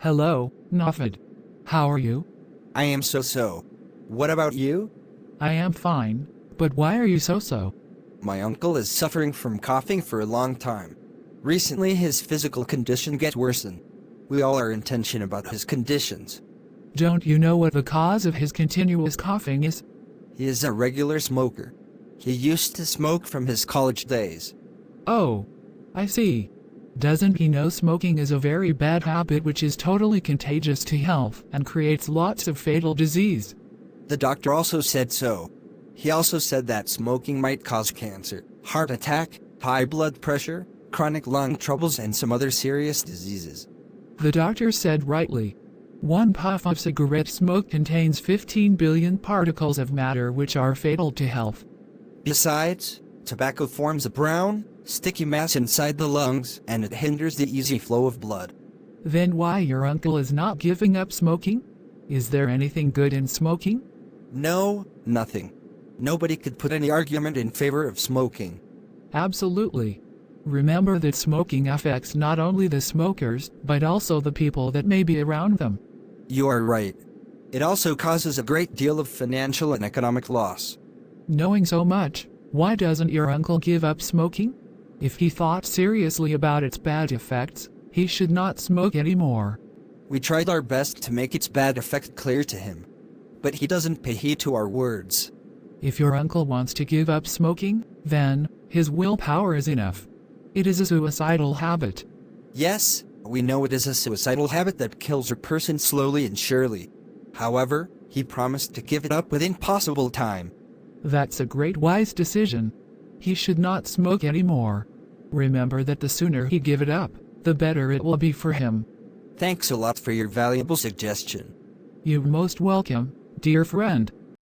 Hello, Nafid. How are you? I am so. What about you? I am fine, but why are you so? My uncle is suffering from coughing for a long time. Recently his physical condition get worsened. We all are in tension about his conditions. Don't you know what the cause of his continuous coughing is? He is a regular smoker. He used to smoke from his college days. Oh, I see. Doesn't he know smoking is a very bad habit which is totally contagious to health and creates lots of fatal disease? The doctor also said so. He also said that smoking might cause cancer, heart attack, high blood pressure, chronic lung troubles and some other serious diseases. The doctor said rightly. One puff of cigarette smoke contains 15 billion particles of matter which are fatal to health. Besides, tobacco forms a brown, sticky mass inside the lungs and it hinders the easy flow of blood. Then why your uncle is not giving up smoking? Is there anything good in smoking? No, nothing. Nobody could put any argument in favor of smoking. Absolutely. Remember that smoking affects not only the smokers, but also the people that may be around them. You are right. It also causes a great deal of financial and economic loss. Knowing so much, why doesn't your uncle give up smoking? If he thought seriously about its bad effects, he should not smoke anymore. We tried our best to make its bad effect clear to him. But he doesn't pay heed to our words. If your uncle wants to give up smoking, then his willpower is enough. It is a suicidal habit. Yes, we know it is a suicidal habit that kills a person slowly and surely. However, he promised to give it up within possible time. That's a great wise decision. He should not smoke anymore. Remember that the sooner he give it up, the better it will be for him. Thanks a lot for your valuable suggestion. You're most welcome, dear friend.